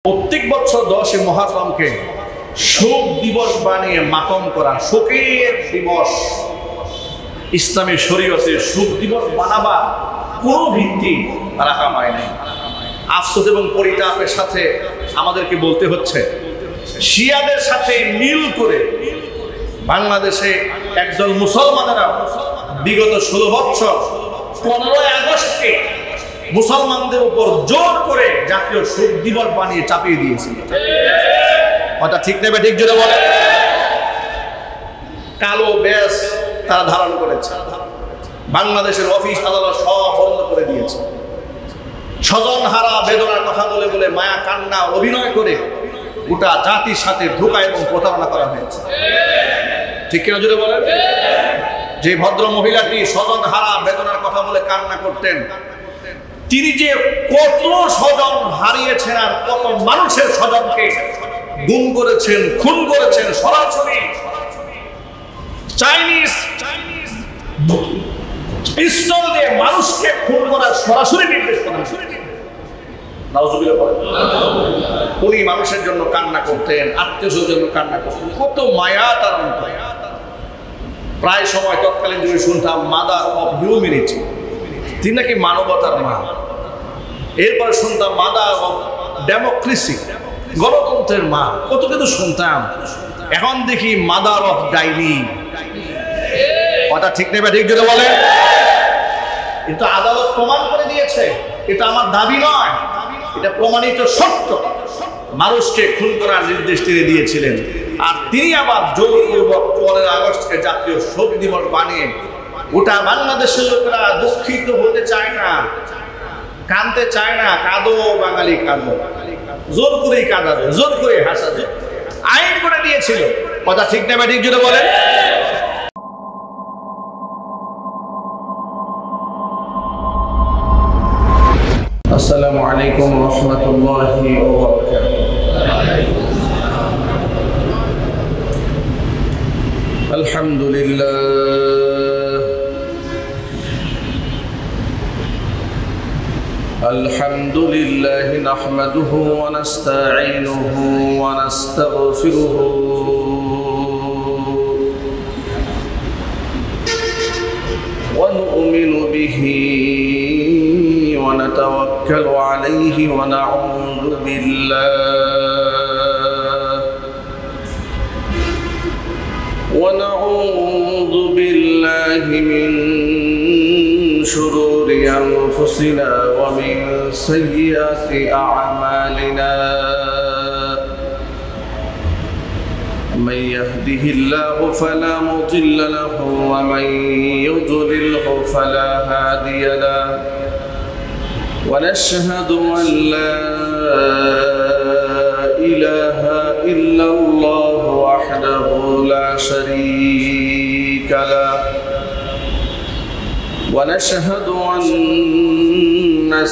প্রত্যেক বছর 10 মুহররমকে শোক দিবস বানিয়ে মাতম করা, শোকের দিবস। ইসলামের শরীয়তে শোক দিবস বানাবার কোনো ভিত্তি রাখা হয় নাই। আফসোস এবং পরিতাপের সাথে আমাদেরকে বলতে হচ্ছে, শিয়াদের সাথে মিল করে বাংলাদেশে একদল মুসলমানেরা বিগত 16 বছর 15 আগস্টকে মুসলমানদের উপর জোর করে জাতীয় শোক দিবস বানিয়ে চাপিয়ে দিয়েছিল। কথা ঠিক নেবে? ঠিক জোরে বলে। কালো বেশ তারা ধারণ করেছে, বাংলাদেশের অফিস আদালত সব বন্ধ করে দিয়েছে। স্বজন হারা বেদনার কথা বলে বলে মায়া কান্না অভিনয় করে গোটা জাতির সাথে ধোঁকা এবং প্রতারণা করা হয়েছে। ঠিক কিনা জোরে বলেন? যে ভদ্র মহিলাটি স্বজন হারা বেদনার কথা বলে কান্না করতেন, তিনি যে কত স্বজন হারিয়েছেন আর কত মানুষের স্বজনকে গুম করেছেন, খুন করেছেন, সরাসরি চাইনিজ পিস্তল দিয়ে মানুষকে খুন করার সরাসরি নির্দেশ করেছেন। উনি মানুষের জন্য কান্না করতেন, আত্মীয়র জন্য কান্না করতেন, কত মায়া তার অন্তরে। প্রায় সময় তৎকালীন যুগে শুনতাম মাদার অফ হিউম্যানিটি, তিনি নাকি মানবতার মা। এরপরে শুনতাম মাদার অফ ডেমোক্রেসি, গণতন্ত্রের মা। কত কিছু শুনতাম, এখন দেখি মাদার অফ ডাইনি। কথা ঠিক নেবে? ঠিক যদি বলে। এটা আদালত প্রমাণ করে দিয়েছে, এটা আমার দাবি নয়, এটা প্রমাণিত সত্য। মানুষকে খুন করার নির্দেশ তিনি দিয়েছিলেন, আর তিনি আবার জোরপূর্বক 15 আগস্টকে জাতীয় শোক দিবস বানিয়ে গোটা বাংলাদেশের লোকেরা দুঃখিত হতে চায় না, কাঁদতে চায় না। কাঁদো বাঙালি কাঁদো, জোর করেই কাঁদাবে, জোর করে হাসাবে, আইন করে দিয়েছিল। কথা ঠিক নেবে? ঠিক জোরে বলেন। আসসালামু আলাইকুম ওয়া রাহমাতুল্লাহি ওয়া বারাকাতুহু। আলহামদুলিল্লাহ নাহমাদুহু ওয়া নাস্তাঈনুহু ওয়া নাস্তাগফিরুহু ওয়া নু'মিনু বিহি ওয়া নাতাওয়াক্কালু আলাইহি ওয়া নাউযু বিল্লাহি মিন شرور أنفسنا ومن سيئات أعمالنا من يهده الله فلا مضل له ومن يضلله فلا هادي له ونشهد أن لا إله إلا الله وحده لا شريك له ونشهد أن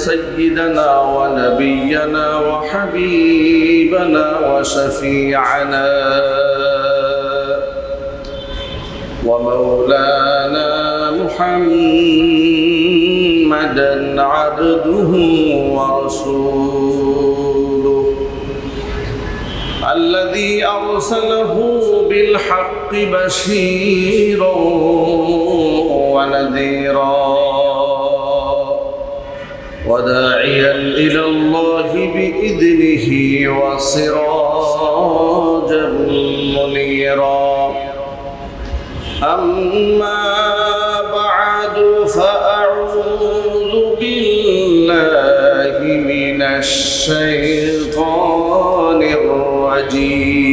سيدنا ونبينا وحبيبنا وشفيعنا ومولانا محمدا عبده ورسوله الذي أرسله بالحق بشيرا ونذيرا وداعيا إلى الله بإذنه وسراجا منيرا أما بعد فأعوذ بالله من الشيطان الرجيم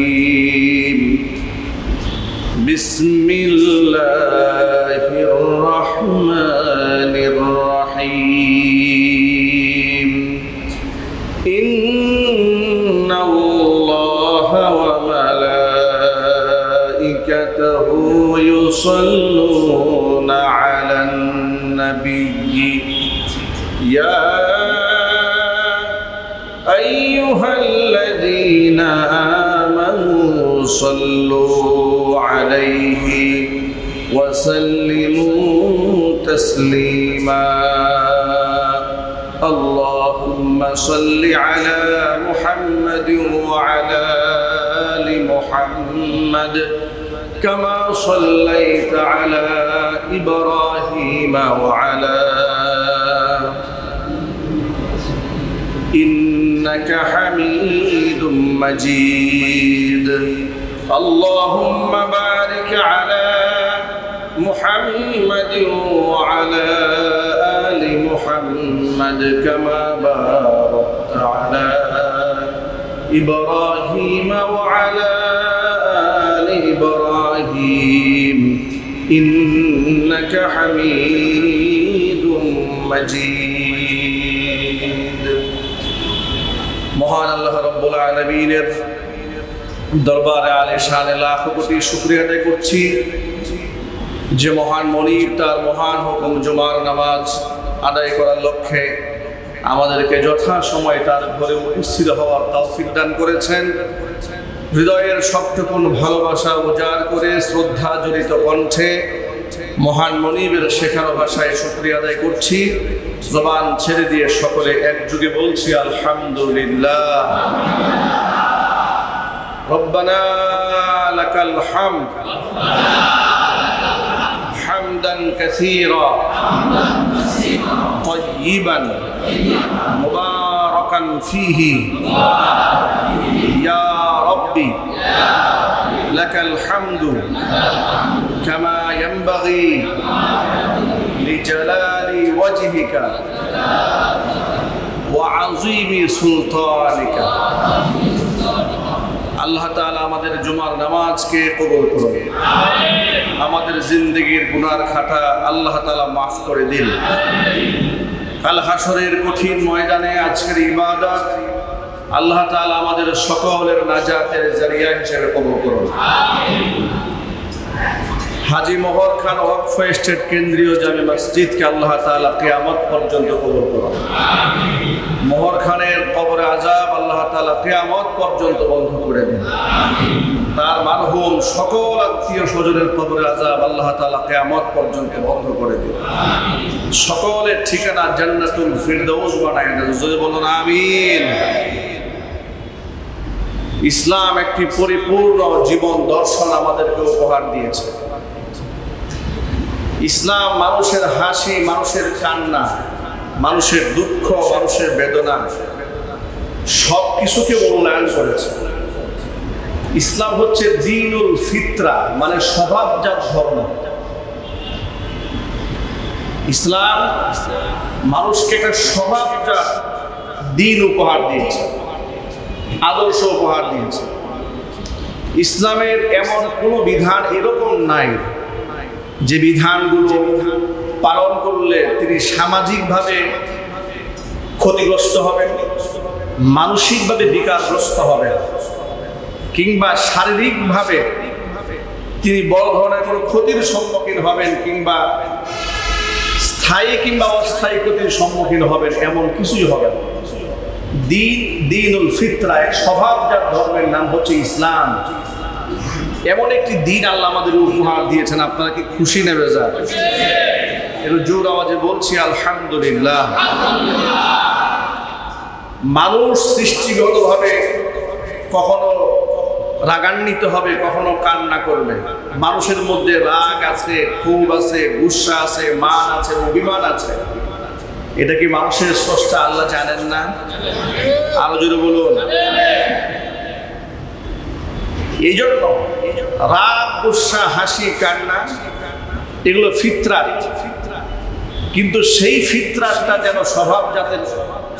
بسم الله الرحمن الرحيم إن الله وملائكته يصلون على النبي يا أيها الذين آمنوا صلوا عليه وسلموا تسليما اللهم صل على محمد محمد وعلى آل محمد كما صليت على إبراهيم وعلى إنك حميد مجيد اللهم بارك على محمد وعلى آل محمد كما باركت على إبراهيم وعلى آل إبراهيم إنك حميد مجيد মহান আল্লাহ রাব্বুল আলামিনের দরবারে আলে শানে লাখ কোটি শুকরিয়া আদায় করছি যে মহান মনিব তার মহান হুকুম জুমার নামাজ আদায় করার লক্ষ্যে আমাদেরকে যথাসময়ে তার ঘরে উপস্থিত হওয়ার তৌফিক দান করেছেন। হৃদয়ের সবটুকুন ভালোবাসা উজাড় করে শ্রদ্ধা জড়িত কণ্ঠে মহান মনিবের শেখানো ভাষায় শুকরিয়া আদায় করছি। জবান ছেড়ে দিয়ে সকলে একযোগে বলছি আলহামদুলিল্লাহ। রব্বানা লাকাল হামদ হামদান কাসীরা তাইয়িবান মুবারাকান ফীহি ইয়া রাব্বি লাকাল হামদু কামা ইয়ানবাগি লিজালালি ওয়াজহিকা ওয়া আযীমি সুলতানিকা। আল্লাহ তাআলা আমাদের জুমার নামাজকে কবুল করুন, আমাদের জিন্দেগির গুনার খাতা আল্লাহ তাআলা মাফ করে দিন। কাল হাসরের কঠিন ময়দানে আজকের ইবাদত আল্লাহ তাআলা আমাদের সকলের নাজাতের জরিয়া হিসেবে কবুল করুন। হাজী মোহর খান ওয়াকফ এস্টেট কেন্দ্রীয় জামে মসজিদকে আল্লাহ তাআলা কিয়ামত পর্যন্ত কবুল করুন। মোহর খানের কবরে আযাব আল্লাহ তাআলা কিয়ামত পর্যন্ত বন্ধ করে দিন। তার মারহুম সকল আত্মীয় স্বজনের কবরে আযাব আল্লাহ তাআলা কিয়ামত পর্যন্ত বন্ধ করে দিন। সকলের ঠিকানা জান্নাতুল ফিরদাউস বানায় দেন। যদি বলুন আমিন। ইসলাম একটি পরিপূর্ণ জীবন দর্শন আমাদেরকে উপহার দিয়েছে। ইসলাম মানুষের হাসি, মানুষের কান্না, মানুষের দুঃখ, মানুষের বেদনা সব কিছুকে মূল্যায়ন করেছে। ইসলাম হচ্ছে দ্বীনুল ফিতরা, মানে স্বভাবজাত ধর্ম। ইসলাম মানুষকে একটা স্বভাবজাত দ্বীন উপহার দিয়েছে, আদর্শ উপহার দিয়েছে। ইসলামের এমন কোনো বিধান এরকম নাই যে বিধানগুলো পালন করলে তিনি সামাজিকভাবে ক্ষতিগ্রস্ত হবেন, মানসিকভাবে বিকারগ্রস্ত হবেন, কিংবা শারীরিকভাবে তিনি বড় ধরনের কোনো ক্ষতির সম্মুখীন হবেন, কিংবা স্থায়ী কিংবা অস্থায়ী ক্ষতির সম্মুখীন হবেন, এমন কিছুই হবে না। দ্বীনুল ফিতরা, এক স্বভাবজাত ধর্মের নাম হচ্ছে ইসলাম। এমন একটি দিন আল্লাহ আমাদের উপহার দিয়েছেন। আপনারা কি খুশি নেবে যা? একটু জোর আওয়াজে বলছি আলহামদুলিল্লাহ। মানুষ সৃষ্টিগতভাবে কখনো রাগান্বিত হবে, কখনো কান্না করবে। মানুষের মধ্যে রাগ আছে, ক্ষোভ আছে, গুসা আছে, মান আছে, অভিমান আছে। এটা কি মানুষের স্রষ্টা আল্লাহ জানেন না? আরো জোরে বলুন। এই জন্য রাগ, গুসা, হাসি, কান্না এগুলো ফিতরাত, কিন্তু সেই ফিতরাতটা যেন স্বভাবজাতের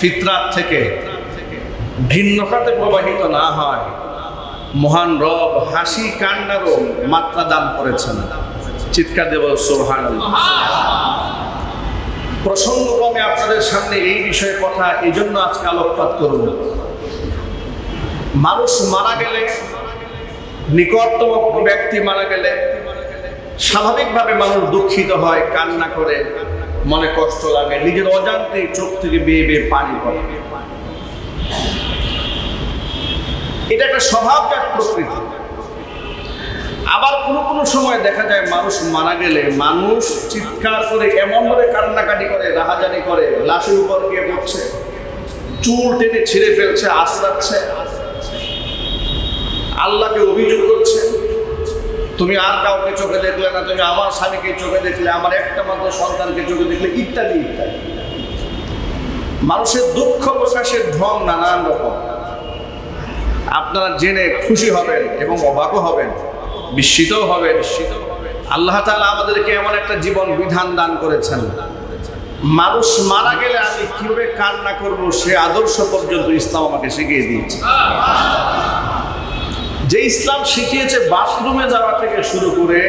ফিতরাত থেকে ভিন্ন খাতে প্রবাহিত না হয়। মহান রব হাসি কান্নারও মাত্রা দান করেছেন। চিৎকার দেব সুবহানাল্লাহ। প্রসঙ্গক্রমে আপনাদের সামনে এই বিষয়ে কথা এই জন্য আজকে আলোকপাত করব। মানুষ মারা গেলে, নিকটতম ব্যক্তি মারা গেলে স্বাভাবিকভাবে মানুষ দুঃখিত হয়, কান্না করে, মনে কষ্ট লাগে, নিজের অজান্তেই চোখ থেকে বেয়ে বেয়ে পানি পড়ে। এটা একটা স্বভাবজাত প্রকৃতি। আবার কোনো কোনো সময় দেখা যায় মানুষ মারা গেলে মানুষ চিৎকার করে, এমনভাবে কান্নাকাটি করে, রাহাজানি করে, লাশের উপর গিয়ে পড়ছে, চুল টেনে ছিঁড়ে ফেলছে, আশ্রাচ্ছে, আল্লাহকে অভিযোগ করছে, তুমি আর কাউকে চোখে দেখলে না, তুমি আমার স্বামীকে চোখে দেখলে, আমার একটা মাত্র সন্তানকে চোখে দেখলে, ইত্যাদি ইত্যাদি। মানুষের দুঃখ প্রকাশের ঢং নানান রকম। আপনারা জেনে খুশি হবেন এবং অবাকও হবেন, বিস্মিতও হবেন। আল্লাহ তাআলা আমাদেরকে এমন একটা জীবন বিধান দান করেছেন, মানুষ মারা গেলে আমি কিভাবে কান্না করব সে আদর্শ পর্যন্ত ইসলাম আমাকে শিখিয়ে দিয়েছে। যে ইসলাম শিখিয়েছে বাথরুমে যাওয়া থেকে শুরু করে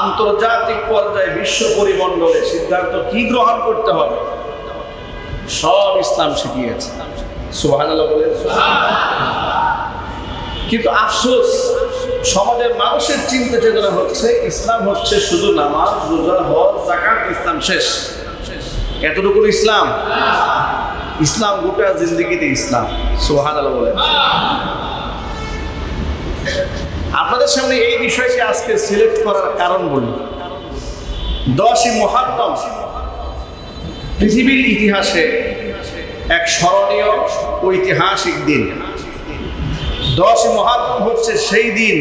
আন্তর্জাতিক পর্যায়ে বিশ্ব পরিমণ্ডলে সিদ্ধান্ত কি গ্রহণ করতে হবে সব ইসলাম শিখিয়েছে। সুবহানাল্লাহ বলেন। কিন্তু আফসোস, সমাজের মানুষের চিন্তা চেতনা হচ্ছে ইসলাম হচ্ছে শুধু নামাজ, রোজা, হজ, যাকাত, ইসলাম শেষ। এতটুকু ইসলাম? ইসলাম গোটা জিন্দেগিতে ইসলাম। সুবহানাল্লাহ বলেন। আপনাদের সামনে এই বিষয়টি আজকে সিলেক্ট করার কারণ বলি, 10ই মুহররম পৃথিবীর ইতিহাসে এক স্মরণীয় ঐতিহাসিক দিন। 10ই মুহররম হচ্ছে সেই দিন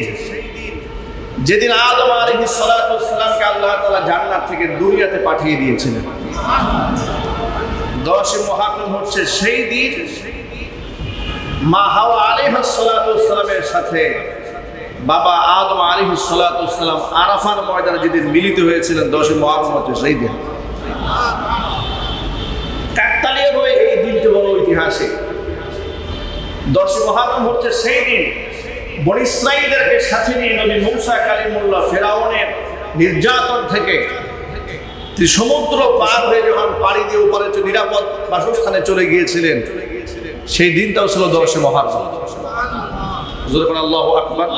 যেদিন আদম আলাইহিস সালাতু ওয়াস সালামকে আল্লাহ তাআলা জান্নাত থেকে দুনিয়াতে পাঠিয়ে দিয়েছিলেন। 10ই মুহররম হচ্ছে সেই দিন মা হাওয়া আলাইহিস সালাতু ওয়াস সালামের সাথে বাবা আদম আলাইহিস সালাতু ওয়াস সালাম আরাফার ময়দানে যেদিন মিলিত হয়েছিলেন, 10ই মুহররম হচ্ছে সেই দিন। কাকতালীয়ভাবে এই দিনটি বড় ঐতিহাসিক। 10ই মুহররম হচ্ছে সেই দিন বনী ইসরাঈলদেরকে সাথে নিয়ে নবী মূসা কালিমুল্লাহ ফেরাউনের নির্যাতন থেকে সমুদ্র পার হয়ে যখন পাড়ি দিয়ে উপরে নিরাপদ বাসস্থানে চলে গিয়েছিলেন, সেই দিনটাও ছিল 10ই মুহররম। আল্লাহু আকবার।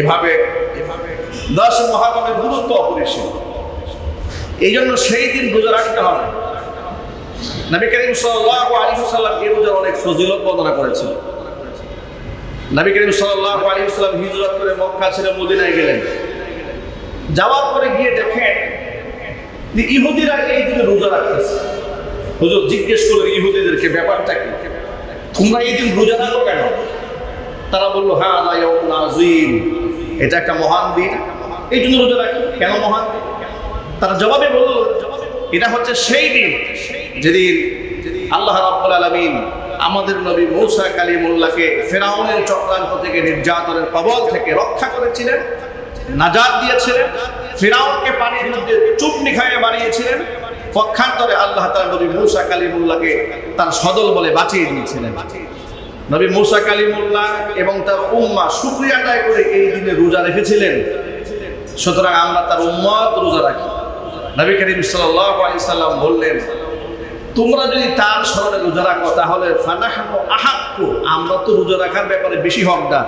এভাবে 10ই মুহররমের গুরুত্ব অপরিসীম। এই জন্য সেই দিন রোজা রাখতে হবে। নবী করিম সাল্লাল্লাহু আলাইহি ওয়াসাল্লাম এই রোজার অনেক ফজিলত বর্ণনা করেছেন। নবী করিম সাল্লাল্লাহু আলাইহি ওয়াসাল্লাম হিজরত করে মক্কা ছেড়ে মদিনায় গেলেন। যাওয়ার পরে গিয়ে দেখেন যে ইহুদিরা এই দিনে রোজা রাখতেছে। হুজুর জিজ্ঞেস করলেন ইহুদিদেরকে, ব্যাপারটা কি, তোমরা এই দিন রোজা রাখো কেন? তারা বললো, হ্যাঁ ইয়াউমুন আযীম, এটা একটা মহান দিন, এই জন্য রোজা রাখি। কেন মহান দিন? তারা জবাবে বলল, এটা হচ্ছে সেই দিন যেদিন আল্লাহ রাব্বুল আলামিন আমাদের নবী মূসা কালিমুল্লাহকে ফেরাউনের চক্রান্ত থেকে, নির্যাতনের কবল থেকে রক্ষা করেছিলেন, নাজাত দিয়েছিলেন। ফেরাউনকে পানির মধ্যে চুপনি খাইয়ে বানিয়েছিলেন। পক্ষান্তরে আল্লাহ তাআলা নবী মূসা কালিমুল্লাহকে তার সদল বলে বাঁচিয়ে দিয়েছিলেন। নবী মূসা কালিমুল্লাহ এবং তার উম্মাহ শুকরিয়া আদায় করে এই দিনে রোজা রেখেছিলেন। সুতরাং আমরা তার উম্মত রোজা রাখি। নবী করিম সাল্লাল্লাহু আলাইহি সাল্লাম বললেন, তোমরা যদি তার স্মরণে রোজা রাখো তাহলে ফানাহনু আহাক্কু, আমরা তো রোজা রাখার ব্যাপারে বেশি হকদার।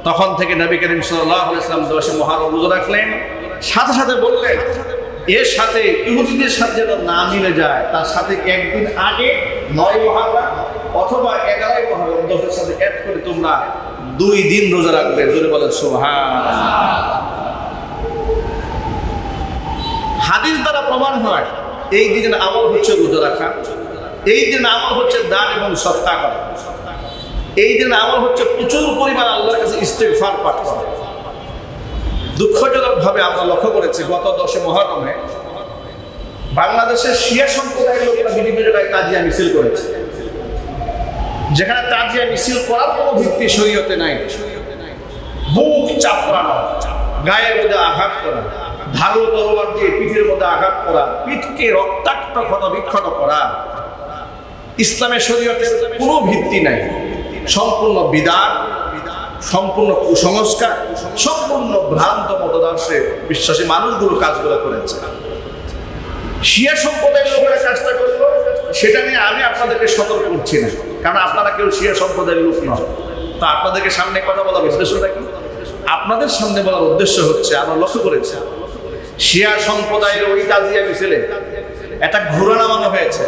তখন থেকে নবী করিম সাল্লাল্লাহু আলাইহি সাল্লাম 10ই মুহররম রোজা রাখলেন। সাথে সাথে বললেন, এর সাথে ইহুদিদের সাথে যেন না মিলে যায়, তার সাথে একদিন আগে 9ই মুহররম অথবা 11ই মুহররম 10-এর সাথে অ্যাড করে তোমরা 2 দিন রোজা রাখবে। জোরে বলেন সুবহানাল্লাহ। হাদিস দ্বারা প্রমাণ হয় এই দিনের আমল হচ্ছে রোজা রাখা, এই দিনের আমল হচ্ছে দান এবং সদকা করা, এই দিনের আমল হচ্ছে প্রচুর পরিমাণ আল্লাহর কাছে ইস্তেগফার পাঠ করা। দুঃখজনকভাবে আমরা লক্ষ্য করেছি গত 10ই মুহররমে বাংলাদেশের শিয়া সম্প্রদায়ের লোকেরা বিভিন্ন জায়গায় তাজিয়া মিছিল করেছে, যেখানে তাজিয়া মিছিল করার কোনো ভিত্তি শরীয়তে নাই। বুক চাপড়ানো, গায়ের মধ্যে আঘাত করা, ধারালো তরোয়ার দিয়ে পিঠের মধ্যে আঘাত করা, পিঠকে রক্তাক্ত ক্ষত বিক্ষত করা, ইসলামের শরীয়তের কোনো ভিত্তি নাই। সম্পূর্ণ বিদাত, সম্পূর্ণ কুসংস্কার, সম্পূর্ণ ভ্রান্ত মতদর্শে বিশ্বাসী মানুষগুলো কাজগুলো করেছে। শিয়া সম্প্রদায়ের লোকেরা কাজটা করলো, সেটা নিয়ে আমি আপনাদেরকে সতর্ক করছি না, কারণ আপনারা কেউ শিয়া সম্প্রদায়ের লোক নয়। তা আপনাদেরকে সামনে কথা বলার উদ্দেশ্যটা কি? আপনাদের সামনে বলার উদ্দেশ্য হচ্ছে, আমরা লক্ষ্য করেছি শিয়া সম্প্রদায়ের ওই তাজিয়া মিছিলে একটা ঘোড়া নামানো হয়েছে।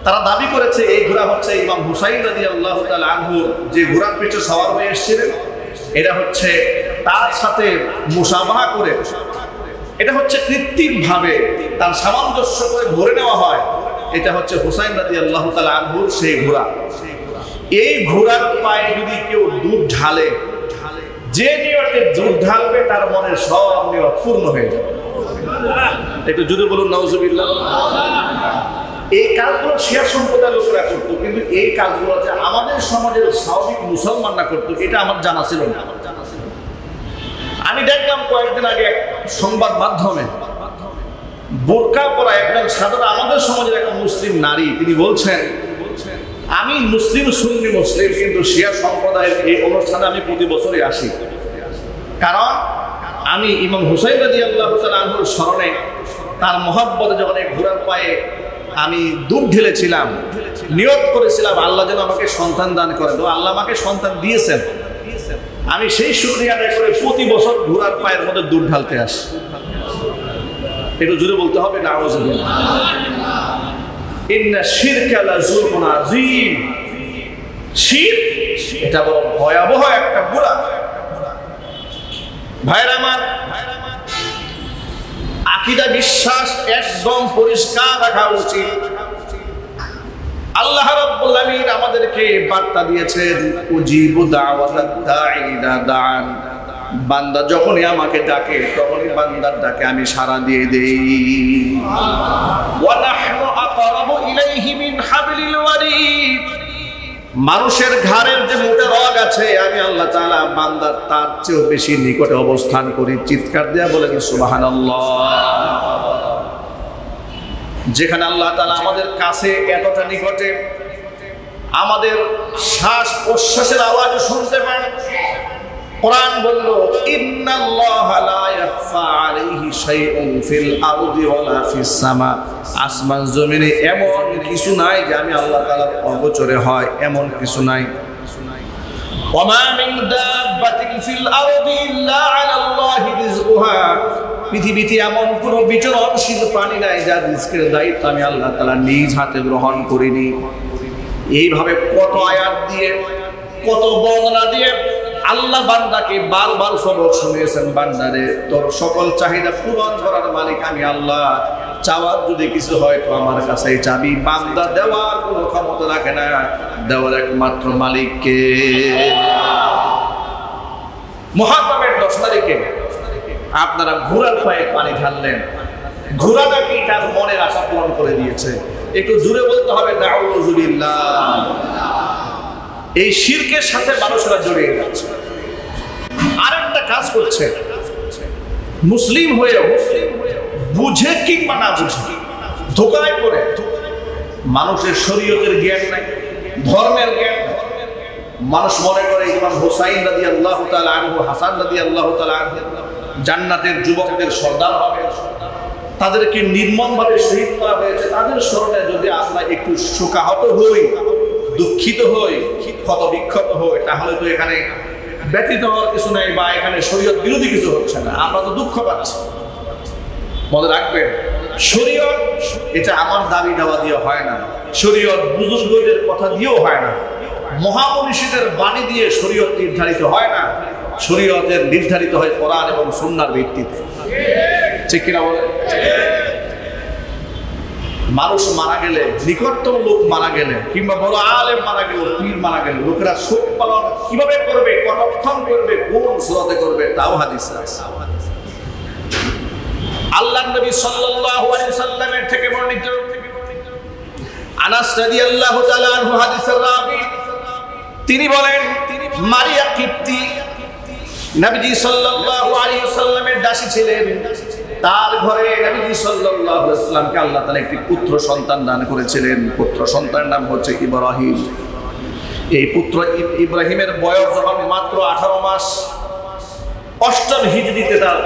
তারা দাবি করেছে এই ঘোড়া হচ্ছে ইমাম হুসাইন রাদিয়াল্লাহু তাআলা আনহু যে ঘোড়ার পিঠে সওয়ার হয়ে এসেছিলেন, এটা হচ্ছে তার সাথে মুসাবাহা করে, এটা হচ্ছে কৃত্রিমভাবে তার সামঞ্জস্য করে ধরে নেওয়া হয়, এটা হচ্ছে হুসাইন রাদিয়াল্লাহু তাআলা আনহুর সেই ঘোড়া। এই ঘোড়ার পায়ে যদি কেউ দুধ ঢালে, যে নিয়তে দুধ ঢালবে তার মনের সব নিয়ত পূর্ণ হয়ে যাবে। একটু যদি বলুন নাউজুবিল্লাহ। এই কাজগুলো শিয়া সম্প্রদায়ের লোকেরা করতো, কিন্তু এই কাজগুলো যে আমাদের সমাজের স্বাভাবিক মুসলমানরা করতো এটা আমার জানা ছিল না। আমি দেখলাম কয়েকদিন আগে সংবাদ মাধ্যমে বোরকা পরা একজন সাধারণ আমাদের সমাজের একটা মুসলিম নারী, তিনি বলছেন আমি মুসলিম, সুন্নি মুসলিম, কিন্তু শিয়া সম্প্রদায়ের এই অনুষ্ঠানে আমি প্রতি বছরই আসি, কারণ আমি ইমাম হুসাইন রাদিয়াল্লাহু তাআলা আনহুর স্মরণে তার মহব্বতে যখন এই ঘোড়ার পায়ে আমি দুধ ঢেলেছিলাম, নিয়ত করেছিলাম আল্লাহ যেন আমাকে সন্তান দান করেন, তো আল্লাহ আমাকে সন্তান দিয়েছেন। আমি সেই শুকরিয়া আদায় করে প্রতি বছর ঘোড়ার পায়ের মধ্যে দুধ ঢালতে আসি। একটু জুড়ে বলতে হবে নাউযুবিল্লাহ। ইন্না শিরকা লাযুলমুন আযীম। শিরক এটা বড় ভয়াবহ একটা গুনাহ। ভাইরা আমার, আকীদা বিশ্বাস একদম পরিষ্কার রাখা উচিত। আল্লাহ রাব্বুল আলামিন আমাদেরকে বার্তা দিয়েছেন, উজিবু দাওয়াতাদ দাঈ ইযা দাআন। বান্দা যখনই আমাকে ডাকে তখনই বান্দার ডাকে আমি সাড়া দিয়ে দেই। ওয়া নাহনু আকরাবু ইলাইহি মিন হাবলিল ওয়ারিদ। মানুষের ঘাড়ের যে মোটা রগ আছে, আমি আল্লাহ তাআলা বান্দার তার চেয়েও বেশি নিকটে অবস্থান করি। চিৎকার দেয়া বলেন সুবহানাল্লাহ। যেখানে আল্লাহ তাআলা আমাদের কাছে এতটা নিকটে, আমাদের শ্বাস প্রশ্বাসের আওয়াজ শুনতে পান। কোরআন বলল ইন্নাল্লাহা লা ইয়াখফা আলাইহি শাইউন ফিল আরদি ওয়ালা ফিস সামা। আসমান জমিনে এমন কিছু নাই যে আমি আল্লাহ তাআলার অগোচরে হয়, এমন কিছু নাই। ওয়ামা মিন দাব্বাতিন ফিল আরদি ইল্লা আলাল্লাহি রিজকুহা। পৃথিবীতে এমন কোনো বিচরণশীল প্রাণী নাই যার রিজকের দায়িত্ব আমি আল্লাহ তাআলা নিজ হাতে গ্রহণ করিনি। এইভাবে কত আয়াত দিয়ে, কত বর্ণনা দিয়ে আল্লাহ বান্দাকে বারবার সবক শুনিয়েছেন, বান্দারে তোর সকল চাহিদা পূরণ করার মালিক আমি আল্লাহ, চাওয়ার যদি কিছু হয় তো আমার কাছেই চাবি। বান্দা দেওয়ার কোনো ক্ষমতা রাখে না, দেওয়ার একমাত্র মালিককে। মুহররমের 10 তারিখে আপনারা ঘোড়ার পায়ে পানি ঢাললেন, ঘোড়া নাকি তার মনের আশা পূরণ করে দিয়েছে। একটু জোরে বলতে হবে নাউযুবিল্লাহ। এই শিরকের সাথে মানুষরা জড়িয়ে যাচ্ছে। আরেকটা কাজ করছে, মুসলিম হয়ে বুঝে কিংবা না বুঝে ধোকায় পড়ে, মানুষের শরীয়তের জ্ঞান নাই, ধর্মের জ্ঞান। মানুষ মনে করে ইমাম হুসাইন রাদিয়াল্লাহু তাআলা আনহু, হাসান রাদিয়াল্লাহু তাআলা আনহু জান্নাতের যুবকদের সর্দার হবে, তাদেরকে নির্মমভাবে শহীদ করা হয়েছে। তাদের স্মরণে যদি আমরা একটু শোকাহত হই, দুঃখিত হই, ক্ষত বিক্ষত হই, তাহলে তো এখানে ব্যতীত হওয়ার কিছু নাই, বা এখানে শরীয়ত বিরোধী কিছু হচ্ছে না, আমরা তো দুঃখ পাচ্ছি। মনে রাখবেন, শরীয়ত এটা আমার দাবি দেওয়া দিয়ে হয় না, শরীয়ত বুজুর্গদের কথা দিয়েও হয় না, মহামনীষীদের বাণী দিয়ে শরীয়ত নির্ধারিত হয় না। শরীয়তের নির্ধারিত হয় কোরআন এবং সুন্নাহর ভিত্তিতে। ঠিক কিনা বলে? মানুষ মারা গেলে, নিকটতম লোক মারা গেলে, কিংবা বড় আলেম মারা গেল, পীর মারা গেল, লোকেরা শোক পালন কিভাবে করবে, কতক্ষণ করবে, কোন সূরাতে করবে, তাও হাদিসে আছে। আল্লাহর নবী সাল্লাল্লাহু আলাইহি সাল্লামের থেকে বর্ণিত আনাস রাদিয়াল্লাহু তাআলা আনহু হাদিসের রাবী, তিনি বলেন মারিয়া কিপ্তি নবীজি সাল্লাল্লাহু আলাইহি সাল্লামের দাসী ছিলেন। তার ঘরে নবীজি সাল্লাল্লাহু আলাইহি সাল্লামকে আল্লাহ তাআলা একটি পুত্র সন্তান দান করেছিলেন। পুত্র সন্তানের নাম হচ্ছে ইব্রাহিম। এই পুত্র ইব্রাহিমের বয়স যখন মাত্র 18 মাস, 8ম হিজরিতে তার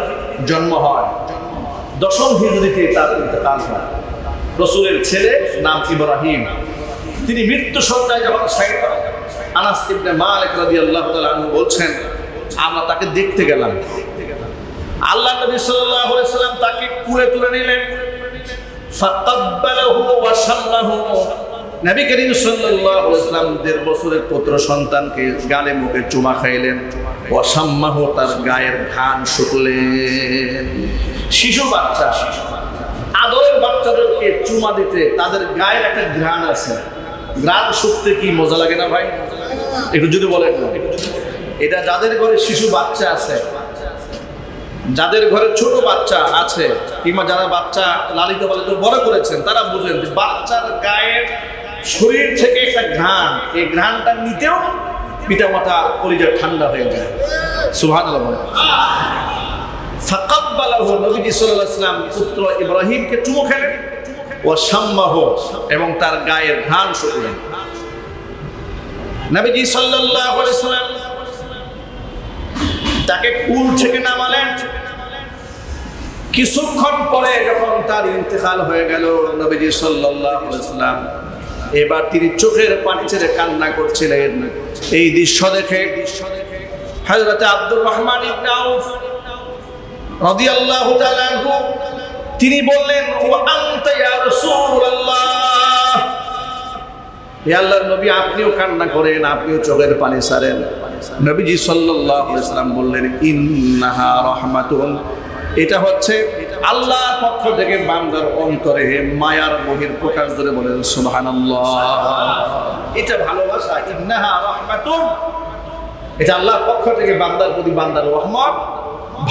জন্ম হয়, 10ম হিজরিতে তার ইন্তেকাল হয়। রাসূলের ছেলে নাম ইব্রাহিম। তিনি মৃত্যু শয্যায় যখন শায়িত, আনাস ইবনে মালিক রাদিয়াল্লাহু তাআলা আনহু বলছেন, আমরা তাকে দেখতে গেলাম। আল্লাহ নবী সাল্লাল্লাহু আলাইহি সাল্লাম তাকে কুলে তুলে নিলেন, ফাকাব্বালাহু ওয়া শাল্লাহু। নবী করিম সাল্লাল্লাহু আলাইহি সাল্লাম 1.5 বছরের পুত্র সন্তানকে গালে মুখে চুমা খাইলেন, ওয়া শাম্মাহু, তার গায়ের ঘ্রাণ শুকলেন। শিশু বাচ্চা, আদরের বাচ্চাদেরকে চুমা দিতে তাদের গায়ের একটা ঘ্রাণ আছে, গ্রান শুকতে কি মজা লাগে না ভাই? একটু যদি বলেন। এটা যাদের ঘরে শিশু বাচ্চা আছে, যাদের ঘরে ছোট বাচ্চা আছে, কিংবা যারা বাচ্চা লালিত পালিত বড় করেছেন, তারা বুঝেন যে বাচ্চার গায়ের শরীর থেকে একটা ঘ্রাণ, এই ঘ্রাণটা নিতেও পিতামাতা কলিজা ঠান্ডা হয়ে যায়। সুবহানাল্লাহ বলেন। ফাকাব্বালাহু, নবীজি সাল্লাল্লাহু আলাইহি ওয়াসাল্লাম পুত্র ইব্রাহিমকে চুমু খেলেন, ওয়া শাম্মাহু, এবং তার গায়ের ঘ্রাণ শুকলেন। নবীজি সাল্লাল্লাহু আলাইহি ওয়াসাল্লাম তাকে কুল থেকে নামালেন। কিছুক্ষণ পরে যখন তার ইন্তেকাল হয়ে গেল, নবীজি সাল্লাল্লাহু আলাইহি ওয়াসাল্লাম এবার তিনি চোখের পানি ছেড়ে কান্না করছিলেন। এই দৃশ্য দেখে হযরত আব্দুর রহমান ইবনে আউফ রাদিয়াল্লাহু তাআলা আনহু তিনি বললেন, ওয়া আনতা ইয়া রাসূলুল্লাহ, হে আল্লাহর নবী, আপনিও কান্না করেন, আপনিও চোখের পানি ছাড়েন। নবীজি সাল্লাল্লাহু আলাইহি ওয়াসাল্লাম বললেন, ইন্নাহা রাহমাতুন, এটা হচ্ছে আল্লাহর পক্ষ থেকে বান্দার অন্তরে মায়ার বহির প্রকাশ। ধরে বলেন সুবহানাল্লাহ। এটা ভালোবাসা, ইন্নাহা রাহমাতুন, এটা আল্লাহর পক্ষ থেকে বান্দার প্রতি বান্দার রহমত,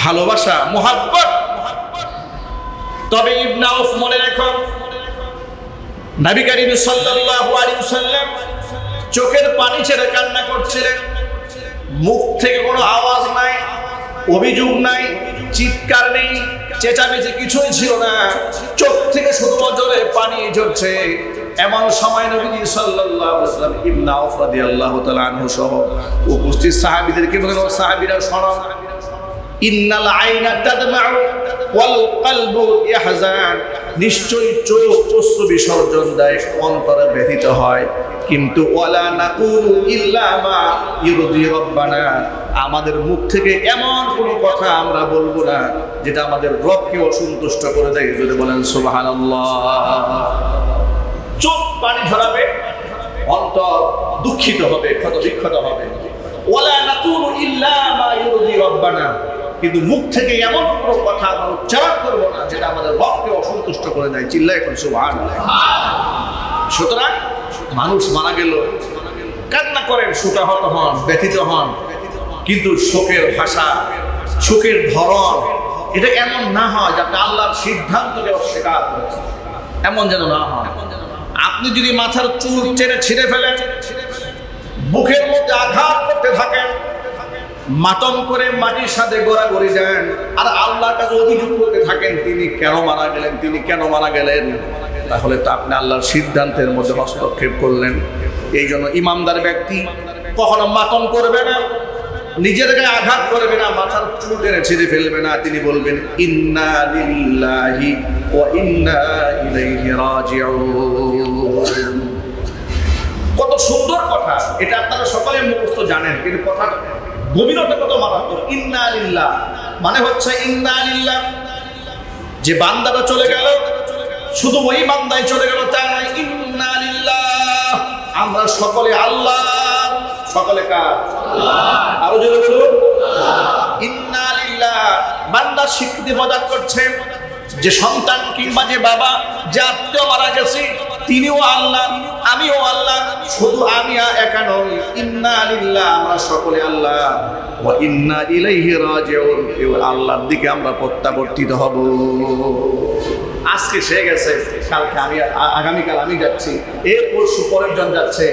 ভালোবাসা, মুহাব্বত। তবে ইবনে আউফ মনে রাখুন, নবী করিম সাল্লাল্লাহু আলাইহি ওয়াসাল্লাম চোখের পানি ছেড়ে কান্না করছিলেন। মুখ থেকে কোনো আওয়াজ নাই, অভিযোগ নাই, চিৎকার নেই, চেঁচামেচি কিছুই ছিল না। চোখ থেকে শুধু নজরে পানি ঝরছে। এমন সময় নবীজি সাল্লাল্লাহু আলাইহি ওয়াসাল্লাম ইবনে আউফ রাদিয়াল্লাহু তাআলা আনহু সহ উপস্থিত সাহাবীদেরকে বলেন, ও সাহাবীরা শোনো, ইন্নাল আইনা তাদমাউ ওয়াল কলবু ইয়াহজান, নিশ্চয়ই চোখ অশ্রু বিসর্জন দেয়, অন্তরে ব্যথিত হয়, কিন্তু ওয়ালা নাকুলু ইল্লা মা ইরদি রাব্বানা, আমাদের মুখ থেকে এমন কোনো কথা আমরা বলবো না যেটা আমাদের রবকে অসন্তুষ্ট করে দেয়। যদি বলেন সুবহানাল্লাহ। চোখ পানি ঝরাবে, অন্তর দুঃখিত হবে, ক্ষত বিক্ষত হবে। ওয়ালা নাকুলু ইল্লা মা ইরদি রাব্বানা, কিন্তু মুখ থেকে এমন কোনো কথা আমরা উচ্চারণ করবো না যেটা আমাদের রবকে অসন্তুষ্ট করে দেয়। চিল্লায় এখন সুবহানাল্লাহ। সুতরাং মানুষ মারা গেল, কান্না করেন, শোকাহত হন, ব্যথিত হন, কিন্তু শোকের ভাষা, শোকের ধরন এটা এমন না হয় যাতে আল্লাহর সিদ্ধান্তকে অস্বীকার করেছে, এমন যেন না হয়। আপনি যদি মাথার চুল টেনে ছিঁড়ে ফেলেন, বুকের মধ্যে আঘাত করতে থাকেন, মাতম করে মাটির সাথে গড়াগড়ি যান, আর আল্লাহর কাছে অভিযোগ করতে থাকেন তিনি কেন মারা গেলেন, তিনি কেন মারা গেলেন, তাহলে তো আপনি আল্লাহর সিদ্ধান্তের মধ্যে হস্তক্ষেপ করলেন। এই জন্য ইমানদার ব্যক্তি কখনো মাতম করবে না, নিজের গায়ে আঘাত করবে না, মাথার চুল টেনে ছিঁড়ে ফেলবে না। তিনি বলবেন, ইন্না লিল্লাহি ওয়া ইন্না ইলাইহি রাজিউন। কত সুন্দর কথা, এটা আপনারা সকলে মুখস্থ জানেন, কিন্তু কথা গভীরতা কত মারাত্মক। ইন্না লিল্লাহ মানে হচ্ছে ইন্না লিল্লাহ, যে বান্দাটা চলে গেল শুধু ওই বান্দাই চলে গেল তা নয়, ইন্না লিল্লাহ আমরা সকলে আল্লাহ, সকলে কার? আল্লাহ। আরো জোরে বলুন, ইন্না লিল্লাহ। বান্দা স্বীকৃতি প্রদান করছে যে সন্তান কিংবা যে বাবা, যে আত্মীয় মারা গেছে তিনিও আল্লাহ, আমিও আল্লাহ, শুধু আমি একা নই, ইন্না লিল্লাহ আমরা সকলে আল্লাহ, ওয়া ইন্না ইলাইহি রাজিউন, আল্লাহর দিকে আমরা প্রত্যাবর্তিত হব। আজকে সে গেছে, কালকে আমি, আগামীকাল আমি যাচ্ছি, এর পরশু পরের জন যাচ্ছে,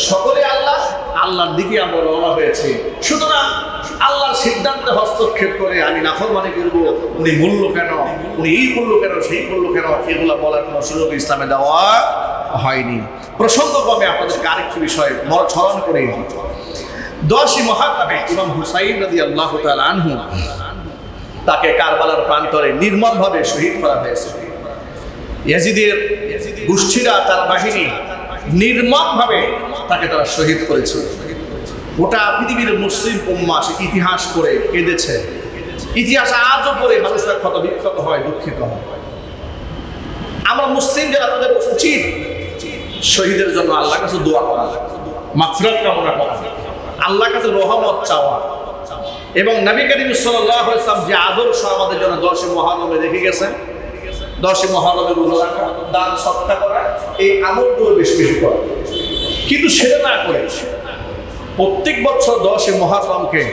সকলে আল্লাহ, আল্লাহর দিকে আমরা রওনা হয়েছি। সুতরাং আল্লাহর সিদ্ধান্তে হস্তক্ষেপ করে আমি নাফরমানি করব, উনি মূল্য কেন, উনি এই করলো কেন, সেই করলো কেন, এগুলো বলার কোনো সুযোগ ইসলামে দেওয়া হয়নি। প্রসঙ্গক্রমে আপনাদেরকে আরেকটি বিষয় স্মরণ করে দিই। 10ই মুহররমে ইমাম হুসাইন রাদিয়াল্লাহু তাআলা আনহু তাকে কারবালার প্রান্তরে নির্মমভাবে শহীদ করা হয়েছে। ইয়াজিদের গোষ্ঠীরা, তার বাহিনী নির্মমভাবে তাকে তারা শহীদ করেছে। গোটা পৃথিবীর মুসলিম উম্মাহ ইতিহাস পড়ে কেঁদেছে, ইতিহাস আজও পড়ে মানুষরা ক্ষত বিক্ষত হয়, দুঃখিত হয়। আমরা মুসলিম যারা, তাদের উচিত শহীদের জন্য আল্লাহর কাছে দোয়া করা, মাগফিরাত কামনা করা, আল্লাহর কাছে রহমত চাওয়া, এবং নবী করিম সাল্লাল্লাহু আলাইহি ওয়াসাল্লাম যে আদর্শ আমাদের জন্য 10ই মুহররমে রেখে গেছেন, 10ই মুহররমে রোজা রাখা, দান সদকা করা, এই আমলগুলো বেশি বেশি করা। কিন্তু সেটা না করে প্রত্যেক বছর 10 মুহররমকে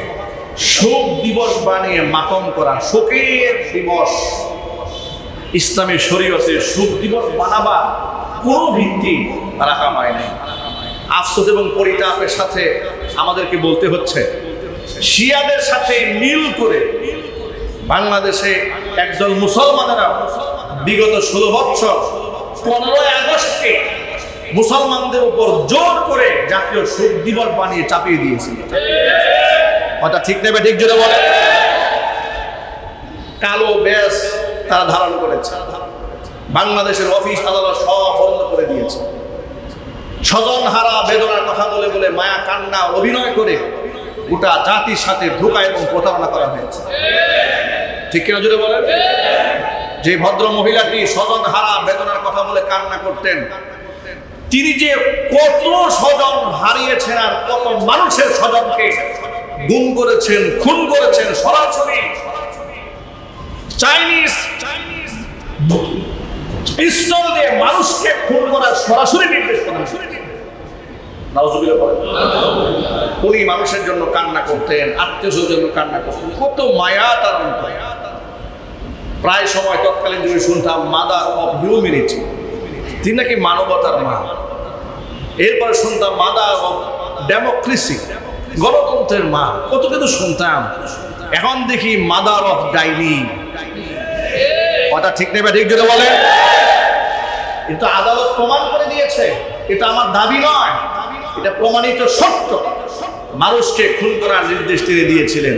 শোক দিবস বানিয়ে মাতম করা, শোকের দিবস। ইসলামী শরীয়তে শোক দিবস বানাবার কোনো ভিত্তি রাখা হয় নাই। আফসোস এবং পরিতাপের সাথে আমাদেরকে বলতে হচ্ছে, শিয়াদের সাথে মিল করে বাংলাদেশে একদল মুসলমানেরা বিগত 16 বছর 15 আগস্টকে মুসলমানদের উপর জোর করে জাতীয় শোক দিবস বানিয়ে চাপিয়ে দিয়েছিল। কথা ঠিক নেবে, ঠিক জোরে বলে। কালো বেশ তারা ধারণ করেছে, বাংলাদেশের অফিস আদালত সব বন্ধ করে দিয়েছে। স্বজন হারা বেদনার কথা বলে বলে মায়া কান্না অভিনয় করে গোটা জাতির সাথে ধোঁকা এবং প্রতারণা করা হয়েছে। ঠিক কিনা জোরে বলেন? যে ভদ্র মহিলাটি স্বজন হারা বেদনার কথা বলে কান্না করতেন, তিনি যে কত স্বজন হারিয়েছেন আর কত মানুষের স্বজনকে গুম করেছেন, খুন করেছেন, সরাসরি চাইনিজ পিস্তল দিয়ে মানুষকে খুন করার সরাসরি নির্দেশ করেন। উনি মানুষের জন্য কান্না করতেন, আত্মীয়র জন্য কান্না করতেন, কত মায়া তার অন্তরে। প্রায় সময় তৎকালীন যুগে শুনতাম মাদার অফ হিউম্যানিটি, তিনি নাকি মানবতার মা। এরপরে শুনতাম মাদার অফ ডেমোক্রেসি, গণতন্ত্রের মা। কত কিছু শুনতাম, এখন দেখি মাদার অফ ডাইনি। কথা ঠিক নেবে, ঠিক যদি বলে। কিন্তু আদালত প্রমাণ করে দিয়েছে, এটা আমার দাবি নয়, এটা প্রমাণিত সত্য। মানুষকে খুন করার নির্দেশ তিনি দিয়েছিলেন,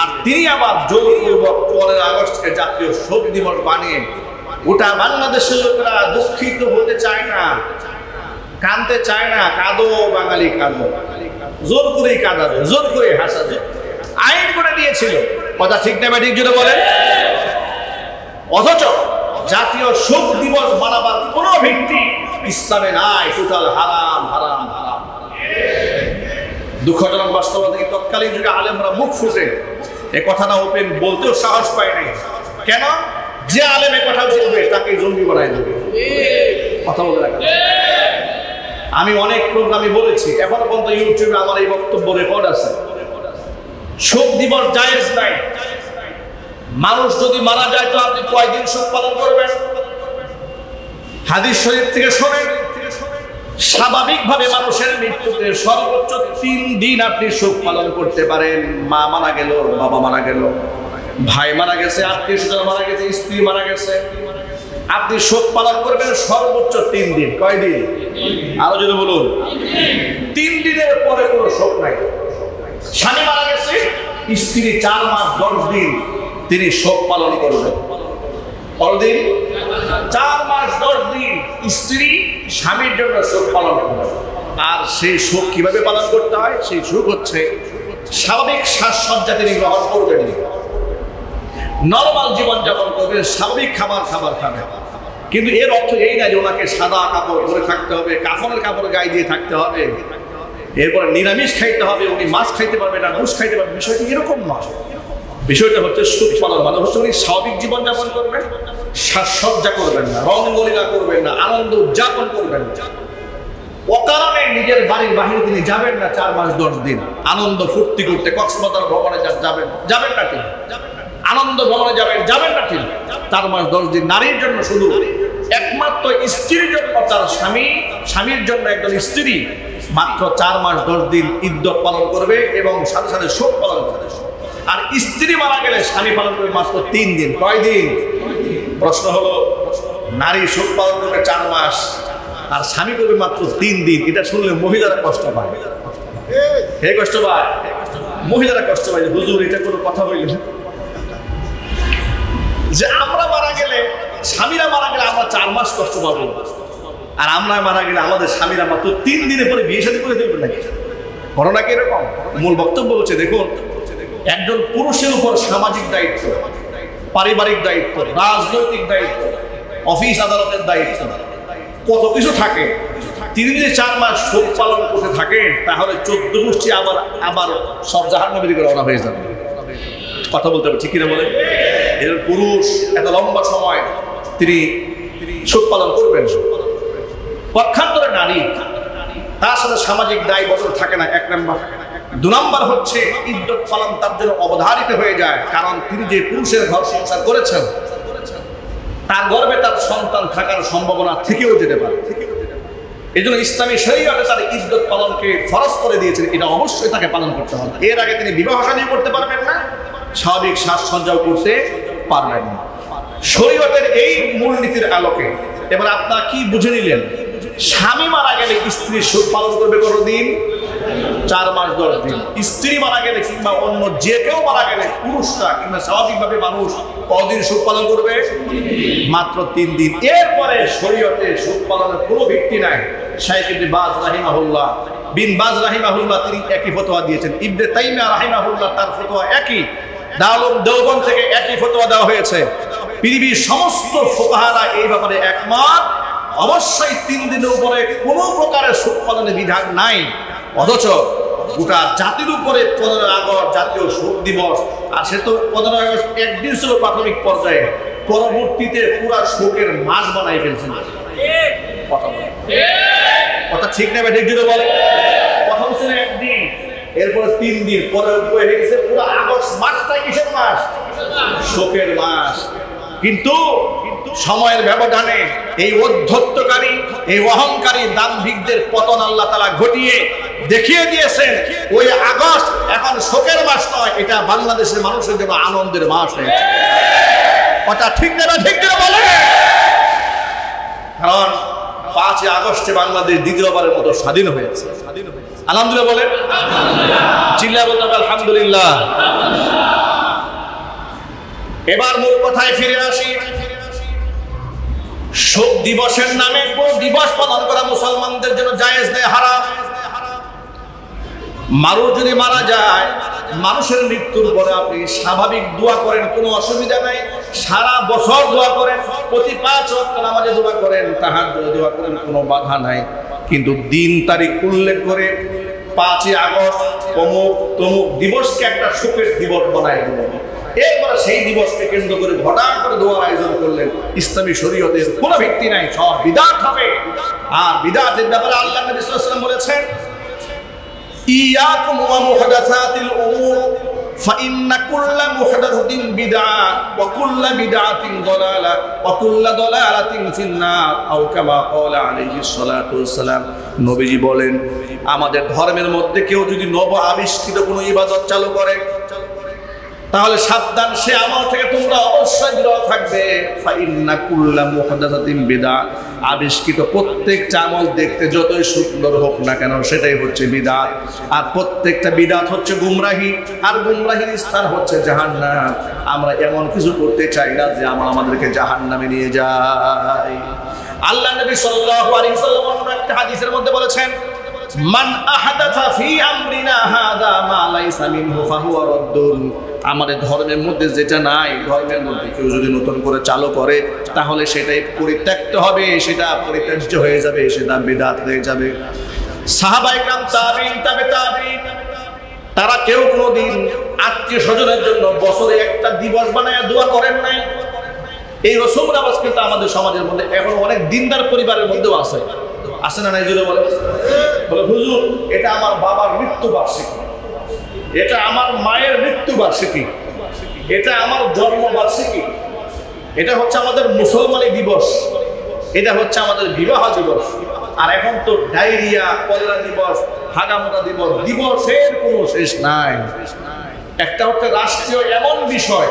আর তিনি আবার জোরপূর্বক 15 আগস্টকে জাতীয় শোক দিবস বানিয়ে গোটা বাংলাদেশের লোকেরা দুঃখিত হতে চায় না, কাঁদতে চায় না। কাঁদো বাঙালি কাঁদো, জোর করেই কাঁদাবে, জোর করে হাসাবে, আইন করে দিয়েছিল। কথা ঠিক নেবে, ঠিক যদি বলেন। অথচ জাতীয় শোক দিবস বানাবার কোন ভিত্তি ইসলামে নাই, টোটাল হারাম হারাম হারাম। দুঃখজনক বাস্তবতা, তৎকালীন যুগে আলেমরা মুখ ফুটে এ কথাটা ওপেন বলতেও সাহস পায় নাই। কেন? যে আলেম এ কথা বলবে তাকে জঙ্গি বানায় দেবে। কথা বলে রাখা। আমি অনেক প্রোগ্রামে বলেছি, এখনো পর্যন্ত ইউটিউবে আমার এই বক্তব্য রেকর্ড আছে। শোক দিবস জায়েজ নাই। মানুষ যদি মারা যায় তো আপনি কয়দিন শোক পালন করবেন? হাদিস শরীফ থেকে শোনেন, স্বাভাবিকভাবে মানুষের মৃত্যুতে সর্বোচ্চ 3 দিন আপনি শোক পালন করতে পারেন। মা মারা গেল, বাবা মারা গেল, ভাই মারা গেছে, আত্মীয় স্বজন মারা গেছে, স্ত্রী মারা গেছে, আপনি শোক পালন করবেন সর্বোচ্চ 3 দিন। কয়দিন? আরো যদি বলুন। 3 দিনের পরে কোনো শোক নাই। স্বামী মারা গেছে, স্ত্রী 4 মাস 10 দিন তিনি শোক পালন করবেন। কতদিন? 4 মাস 10 দিন স্ত্রী স্বামীর জন্য শোক পালন করবেন। আর সেই শোক কিভাবে পালন করতে হয়? সেই শোক হচ্ছে স্বাভাবিক সাজসজ্জা তিনি গ্রহণ করবেন, নরমাল জীবনযাপন করবেন, স্বাভাবিক খাবার খাবেন। কিন্তু এর অর্থ এই না যে ওনাকে সাদা কাপড় পরে থাকতে হবে, কাফনের কাপড় গায়ে দিয়ে থাকতে হবে, এরপরে নিরামিষ খাইতে হবে, উনি মাছ খাইতে পারবে না, ঘুষ খাইতে পারবে। বিষয়টি এরকম নয়। বিষয়টা হচ্ছে শোক পালন মানে হচ্ছে উনি স্বাভাবিক জীবনযাপন করবেন, সাজসজ্জা করবেন না, রঙ্গলীলা করবেন না, আনন্দ উদযাপন করবেন না। অকারণে নিজের বাড়ির বাহিরে তিনি যাবেন না 4 মাস 10 দিন আনন্দ ফুর্তি করতে। কক্সবাজার ভ্রমণে যাবেন না তিনি, আনন্দ ভ্রমণে যাবেন না তিনি 4 মাস 10 দিন। নারীর জন্য শুধু একমাত্র স্ত্রীর জন্য তার স্বামীর জন্য একজন স্ত্রী মাত্র 4 মাস 10 দিন ইদ্যত পালন করবে এবং সাথে সাথে শোক পালন করবে। আর স্ত্রী মারা গেলে স্বামী পালন করবে মাত্র 3 দিন। কয়দিন? প্রশ্ন হলো, নারী শোক পালন করবে 4 মাস আর স্বামী করবে মাত্র 3 দিন। এটা শুনলে মহিলারা কষ্ট পায়। হে কষ্ট পায়? মহিলারা কষ্ট পায়। হুজুর এটা কোনো কথা হইল যে আমরা মারা গেলে, স্বামীরা মারা গেলে আমরা 4 মাস কষ্ট পাবো, আর আমরা মারা গেলে আমাদের স্বামীরা মাত্র 3 দিনের পরে বিয়ে শাদী করে ফেলবে নাকি? ঘটনা কি এরকম? মূল বক্তব্য হচ্ছে, দেখুন, একজন পুরুষের উপর সামাজিক দায়িত্ব, পারিবারিক দায়িত্ব, রাজনৈতিক দায়িত্ব, অফিস আদালতের দায়িত্ব, কত কিছু থাকে। তিনি যদি 4 মাস শোক পালন করতে থাকেন তাহলে 14 গোষ্ঠী আবার সব জাহান্নামের দিকে রওনা হয়ে যাবে। কথা বলতে হবে, ঠিক কিনা বলে? এর পুরুষ এত লম্বা সময় তিনি শোক পালন করবেন। পক্ষান্তরে নারী তার সাথে সামাজিক দায়বদ্ধ থাকে না, এক নম্বর। দু নম্বর হচ্ছে ইদ্যত পালন তার জন্য অবধারিত হয়ে যায়, কারণ তিনি যে পুরুষের ঘর সংসার করেছেন তার গর্ভে তার সন্তান থাকার সম্ভাবনা থেকেও যেতে পারে। এই জন্য ইসলামী শরীয়তে তার ইদ্যত পালনকে ফরজ করে দিয়েছেন, এটা অবশ্যই তাকে পালন করতে হবে। এর আগে তিনি বিবাহ শাদী করতে পারবেন না, স্বাভাবিক সাজসজ্জাও করতে পারবেন না। শরীয়তের এই মূলনীতির আলোকে এবার আপনারা কি বুঝে নিলেন? স্বামী মারা গেলে স্ত্রী শোক পালন করবে কতদিন? 4 মাস 10 দিন। স্ত্রী মারা গেলে কিংবা অন্য যে কেউ মারা গেলে পুরুষরা কিংবা স্বাভাবিকভাবে মানুষ কতদিন শোক পালন করবে? মাত্র 3 দিন। এরপরে শরীয়তে শোক পালনের কোনো ভিত্তি নাই। শাইখ ইবনে বাজ রাহিমাহুল্লাহ তিনি একই ফতোয়া দিয়েছেন। ইবনে তাইমিয়া রাহিমাহুল্লাহ তার ফতোয়া একই। দারুল দেওবন্দ থেকে একই ফতোয়া দেওয়া হয়েছে। পৃথিবীর সমস্ত ফুকাহারা এই ব্যাপারে একমত, অবশ্যই 3 দিনের উপরে কোনো প্রকারের শোক পালনের বিধান নাই। অথচ গোটা জাতির উপরে 15 আগস্ট জাতীয় শোক দিবস, আর সে তো 15 আগস্ট একদিন ছিল প্রাথমিক পর্যায়ে, পরবর্তীতে পুরা শোকের মাস বানাই ফেলছেন। কথা ঠিক না? ঠিক জুড়ে বলে। প্রথম ছিল একদিন, এরপরে 3 দিন, পরে হয়ে গেছে পুরো আগস্ট মাসটা কিসের মাস? শোকের মাস। কিন্তু সময়ের ব্যবধানে এই অধ্যত্তকারী, এই অহংকারী দাম্ভিকদের পতন আল্লাহ তাআলা ঘটিয়ে দেখিয়ে দিয়েছেন ওই আগস্ট এখন শোকের মাস নয়, এটা বাংলাদেশের মানুষের জন্য আনন্দের মাস হয়েছে। কথা ঠিক না? ঠিক না বলে। কারণ 5 আগস্টে বাংলাদেশ দ্বিতীয়বারের মতো স্বাধীন হয়েছে। আলহামদুলিল্লাহ বলেন, চিল্লায় বলতে হবে আলহামদুলিল্লাহ। এবার মূল কথায় ফিরে আসি। শোক দিবসের নামে কোন দিবস পালন করা মুসলমানদের জন্য জায়েজ নেই, হারাম। মানুষ যদি মারা যায়, মানুষের মৃত্যুর পরে আপনি স্বাভাবিক দোয়া করেন, কোনো অসুবিধা নাই। সারা বছর দোয়া করেন, প্রতি 5 ওয়াক্ত নামাজে দোয়া করেন, তাহাজ্জুদে দোয়া করেন, কোনো বাধা নাই। কিন্তু দিন তারিখ উল্লেখ করে 5 আগস্ট তমুক দিবসকে একটা শোকের দিবস বানায় দিলেন, এরপরে সেই দিবসকে কেন্দ্র করে হঠাৎ করে দোয়ার আয়োজন করলেন, ইসলামী শরীয়তের কোনো ভিত্তি নাই, সব বিদআত হবে। আর বিদআতের ব্যাপারে আল্লাহ নবী সাল্লাল্লাহু আলাইহি ওয়াসাল্লাম বলেছেন, ইয়াকুম ওয়া মুহদাসাতিল উমুর ফাইন্না কুল্লা মুহদাসাতিন বিদআ ওয়া কুল্লা বিদআতিন দালালা ওয়া কুল্লা দালালাতিন ফিন্নার, আও কামা ক্বালা আলাইহিস সালাতু ওয়াস সালাম। নবীজি বলেন, আমাদের ধর্মের মধ্যে কেউ যদি নব আবিষ্কৃত কোনো ইবাদত চালু করে, তাহলে সাবধান, সে আমল থেকে তোমরা অবশ্যই বিরত থাকবে। ফাইন্না কুল্লা মুহদাসাতিন বিদআ, আবিষ্কৃত প্রত্যেকটা আমল দেখতে যতই সুন্দর হোক না কেন সেটাই হচ্ছে বিদআত। আর প্রত্যেকটা বিদআত হচ্ছে গুমরাহি, আর গুমরাহির স্থান হচ্ছে জাহান্নাম। আমরা এমন কিছু করতে চাই না যে আমাদেরকে জাহান্নামে নিয়ে যায়। আল্লাহ নবী সাল্লাল্লাহু আলাইহি ওয়াসাল্লাম একটা হাদিসের মধ্যে বলেছেন, মান আহাদাথা ফি আমরিনা হাযা মা লাইসা মিনহু ফাহুয়া রাদ্দুন। আমাদের ধর্মের মধ্যে যেটা নাই, ধর্মের মধ্যে কেউ যদি নতুন করে চালু করে তাহলে সেটাই পরিত্যক্ত হবে, সেটা পরিত্যাজ্য হয়ে যাবে, সেটা বিদআত হয়ে যাবে। সাহাবায়ে কেরাম, তাবেঈন, তাবে তাবেঈন, তারা কেউ কোনোদিন আত্মীয় স্বজনের জন্য বছরে একটা দিবস বানায় দোয়া করেন নাই। এই রসম রেওয়াজ কিন্তু আমাদের সমাজের মধ্যে এখন অনেক দিনদার পরিবারের মধ্যেও আছে। আছে না নাই? যদি বলে হুজুর, এটা আমার বাবার মৃত্যু বার্ষিকী, এটা আমার মায়ের মৃত্যু বার্ষিকী, এটা আমার জন্ম বার্ষিকী, এটা হচ্ছে আমাদের মুসলমানি দিবস, এটা হচ্ছে আমাদের বিবাহ দিবস। আর এখন তো ডায়রিয়া, কলেরা দিবস, হাগামোটা দিবস, দিবসের কোনো শেষ নাই। একটা হচ্ছে রাষ্ট্রীয় এমন বিষয়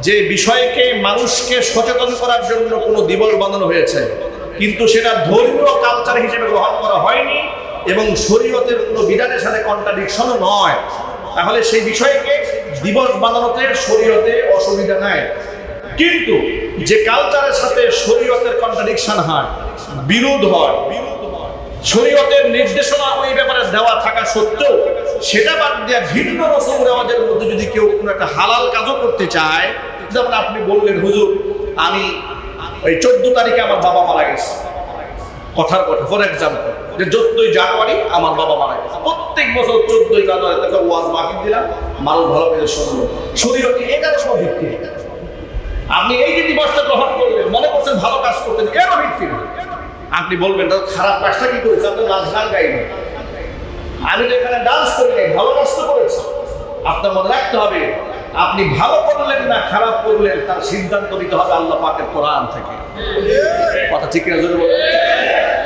যে বিষয়কে মানুষকে সচেতন করার জন্য কোনো দিবস বানানো হয়েছে, কিন্তু সেটা ধর্মীয় কালচার হিসেবে গ্রহণ করা হয়নি এবং শরীয়তের কোনো বিধানের সাথে কন্ট্রাডিকশনও নয়। তাহলে সেই বিষয়কে দিবস বানানোতে শরীয়তে অসুবিধা নাই। কিন্তু যে কালচারের সাথে শরীয়তের কন্ট্রাডিকশন হয়, বিরোধ হয়, শরীয়তের নির্দেশনা ওই ব্যাপারে দেওয়া থাকা সত্ত্বেও সেটা বাদ দিয়ে ভিন্ন রসম রেওয়াজের মধ্যে যদি কেউ কোনো একটা হালাল কাজও করতে চায়, যেমন আপনি বললেন, হুজুর আমি ওই 14 তারিখে আমার বাবা মারা গেছে, কথার কথা, ফর এক্সাম্পল, যে 14ই জানুয়ারি আমার বাবা মারা গেছে, প্রত্যেক বছর 14ই জানুয়ারি তাকে ওয়াজ মাহফিল দিলাম, মানুষ ভালো করে শুনলো, শরীয়তে এটার কোনো ভিত্তি নেই। আপনি এই যে দিবসটা গ্রহণ করলেন, মনে করছেন ভালো কাজ করতেন, এরও ভিত্তি নেই। আপনি বলবেন তো খারাপ কাজটা কি করেছে, আপনি নাচ গান গাইনি, আমি তো এখানে ডান্স করি নাই, ভালো কাজ তো করেছি। আপনার মনে রাখতে হবে, আপনি ভালো করলেন না খারাপ করলেন তার সিদ্ধান্ত নিতে হবে আল্লাহ পাকের কোরআন থেকে। কথা ঠিক না? জোরে বলুন।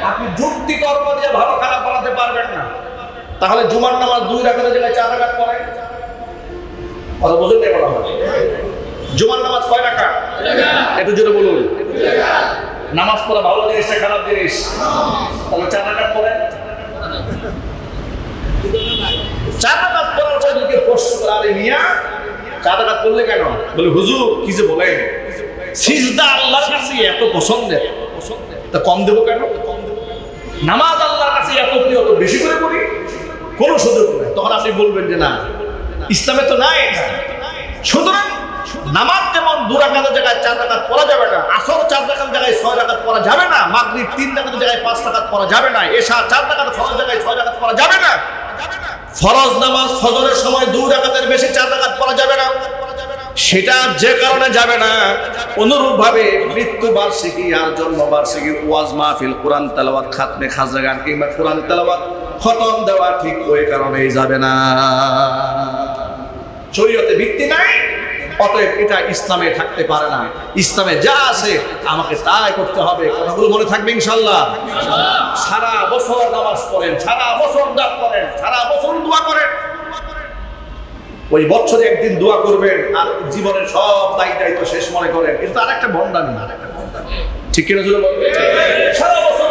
আপনি যুক্তি তর্ক দিয়ে ভালো খারাপ বানাতে পারবেন না। তাহলে জুমার নামাজ 2 রাকাতের জায়গায় 4 রাকাত পড়েন। কথা বুঝুন না বলা হয়। জুমার নামাজ কয় রাকাত? একটু জোরে বলুন। নামাজ পড়া ভালো জিনিসটা খারাপ জিনিস? তাহলে 4 রাকাত পড়েন। 4 রাকাত পড়ার পর যদি প্রশ্ন করে, আরে মিয়া 4 রাকাত পড়লে কেন? বলে হুজুর কি যে বলেন, সিজদা আল্লাহর কাছে এত পছন্দের, তা কম দেবো কেন? নামাজ আল্লাহর কাছে এত প্রিয়, তো বেশি করে করি, কোনো সুযোগ নেই। তখন আপনি বলবেন যে না, ইসলামে তো নাই। সুতরাং নামাজ যেমন 2 রাকাতের জায়গায় 4 রাকাত পড়া যাবে না, আসর 4 রাকাতের জায়গায় 6 রাকাত পড়া যাবে না, মাগরিব 3 রাকাতের জায়গায় 5 রাকাত পড়া যাবে না, এশা 4 রাকাত ফরজ জায়গায় 6 রাকাত পড়া যাবে না, ফরজ নামাজ ফজরের সময় 2 রাকাতের বেশি 4 রাকাত পড়া যাবে না। সেটা যে কারণে যাবে না, অনুরূপভাবে মৃত্যু বার্ষিকী আর জন্ম বার্ষিকী, ওয়াজ মাহফিল, কোরআন তেলাওয়াত, খাতমে খাজা গান কিংবা কোরআন তেলাওয়াত খতম দেওয়া ঠিক ওই কারণেই যাবে না। শরীয়তে ভিত্তি নাই, অতএব এটা ইসলামে থাকতে পারে না। ইসলামে যা আছে আমাকে তাই করতে হবে। কথাগুলো মনে থাকবে ইনশাআল্লাহ। সারা বছর নামাজ পড়েন, সারা বছর দান করেন, সারা বছর দোয়া করেন, ওই বছরে একদিন দোয়া করবেন আর জীবনের সব দায়িত্ব শেষ মনে করেন, কিন্তু আরেকটা ভণ্ডামি। ঠিক কিনা? সারা বছর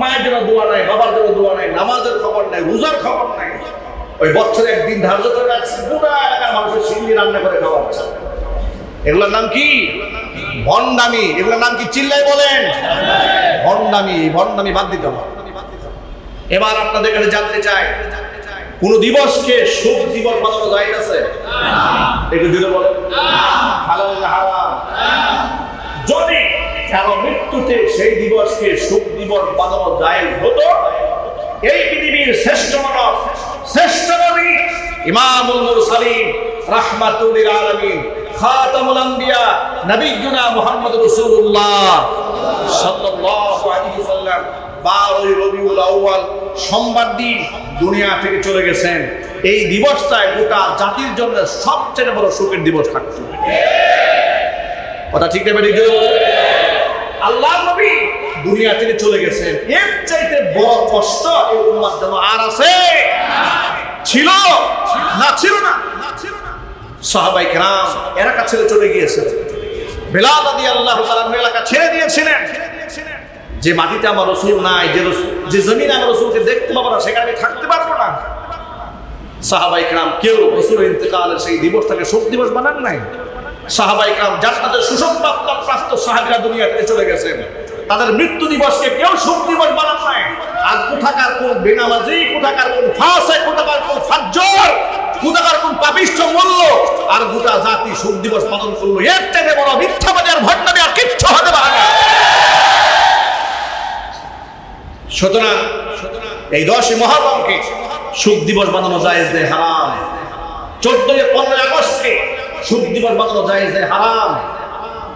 মায়ের জন্য দোয়া নাই, বাবার জন্য দোয়া নাই, নামাজের খবর নাই, রোজার খবর নাই, ওই বছরে একদিন ধার্য করে রাখছে, গোটা এলাকার মানুষের সিন্নি রান্না করে খাওয়াচ্ছে। এগুলোর নাম কি? ভণ্ডামি। এগুলোর নাম কি? চিল্লাই বলেন। ভণ্ডামি। ভণ্ডামি বাদ দিতে হবে। এবার আপনাদের কাছে জানতে চাই, কোন দিবসকে শুভ দিবস বানানো যায় আছে? একটু জোরে বলেন। হালাল না হারাম? যদি কারো মৃত্যুতে সেই দিবসকে শুভ দিবস বানানো যায় হতো, এই পৃথিবীর শ্রেষ্ঠ মানব, শ্রেষ্ঠ নবী, ইমামুল মুরসালিন, রাহমাতুল লিল আলামিন, খাতামুল আম্বিয়া, নবিয়ুনা মুহাম্মদ রাসূলুল্লাহ সাল্লাল্লাহু আলাইহি ওয়াসাল্লাম 12 রবিউল আউয়াল সোমবার দিন দুনিয়া থেকে চলে গেছেন। এই দিবসটায় গোটা জাতির জন্য সবচেয়ে বড় সুখের দিবস থাকতো। কথা ঠিক নেবে? আল্লাহ নবী দুনিয়া থেকে চলে গেছেন, এর চাইতে বড় কষ্ট এই উম্মার জন্য আর আছে? ছিল না? ছিল না? সাহাবায়ে কেরাম এলাকা ছেড়ে চলে গিয়েছেন। বেলাল রাদিয়াল্লাহু তাআলা এলাকা ছেড়ে দিয়েছিলেন। যে মাটিতে আমার রাসূল নাই, যে জমিনে আমার রাসূলকে দেখতে পাবো না, সেখানে আমি থাকতে পারবো না। সাহাবায়ে কেরাম কেউ রাসূলের ইন্তেকালের সেই দিবসটাকে শোক দিবস বানান নাই। সাহাবায়ে কেরাম জান্নাতের সুসংবাদ প্রাপ্ত সাহাবীরা দুনিয়া থেকে চলে গেছেন, তাদের মৃত্যু দিবসকে কেউ শোক দিবস বানান নাই। আর কোথাকার কোন বেনামাজি, কোথাকার কোন ফাসিক, কোথাকার কোন ফাজ্জর, কোথাকার কোন পাপিষ্ঠ মূল্য আর গোটা জাতি শোক দিবস পালন করলো। এর থেকে বড় মিথ্যাবাদী আর ভণ্ডামি আর কিচ্ছু হতে পারে না। সুতরাং এই 10 মুহররমকে শোক দিবস বানানো জায়েজ নেই, হারাম। 14-15 আগস্টকে শোক দিবস বানানো জায়েজ নেই, হারাম।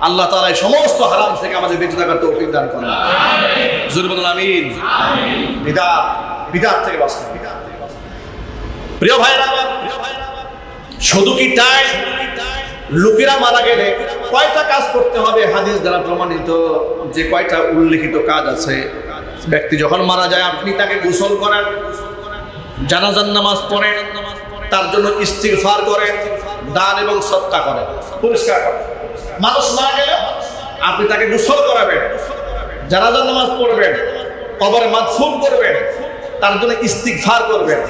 আল্লাহ তাআলা এই সমস্ত হারাম থেকে আমাদের বেঁচে থাকার তৌফিক দান করেন। আমিন। জোরে বলুন আমিন। আমিন। বিদআত থেকে বাঁচতে। প্রিয় ভাইরা, শুধু কি তাই লোকেরা মারা গেলে কয়টা কাজ করতে হবে? হাদিস দ্বারা প্রমাণিত যে কয়টা উল্লেখিত কাজ আছে। ব্যক্তি যখন মারা যায়, আপনি তাকে গোসল করেন, জানাজার নামাজ পড়েন, তার জন্য ইস্তিগফার করেন, দান এবং সদকা করেন, পরিষ্কার করেন। মানুষ মারা গেলে আপনি তাকে গোসল করাবেন, জানাজার নামাজ পড়বেন, কবরে মাদফুন করবেন, তার জন্য ইস্তিগফার করবেন,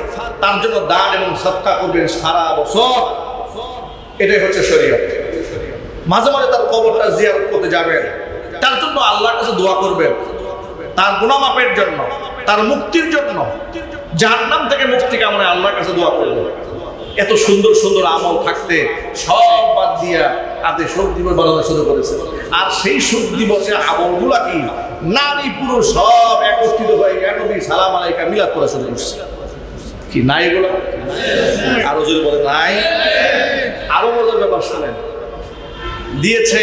তার জন্য দান এবং সদকা করবেন সারা বছর। এটাই হচ্ছে শরীয়ত। মাঝে মাঝে তার কবরটা জিয়ারত করতে যাবেন, তার জন্য আল্লাহর কাছে দোয়া করবেন, তার গুনাহ মাফের জন্য, তার মুক্তির জন্য, জাহান্নাম থেকে মুক্তি কামনায় আল্লাহর কাছে দোয়া করবেন। এত সুন্দর সুন্দর আমল থাকতে সব বাদ দিয়া আপনি শোক দিবস বানানো শুরু করেছেন। আর সেই শোক দিবসে আমলগুলা কি? নারী পুরুষ সব একত্রিত হয়ে নবী সালাম আলাইকা মিলাদ করা শুরু করছে। কি নাই এগুলো? আরো যদি বলে নাই। আরো মজার ব্যাপার শোনেন, দিয়েছে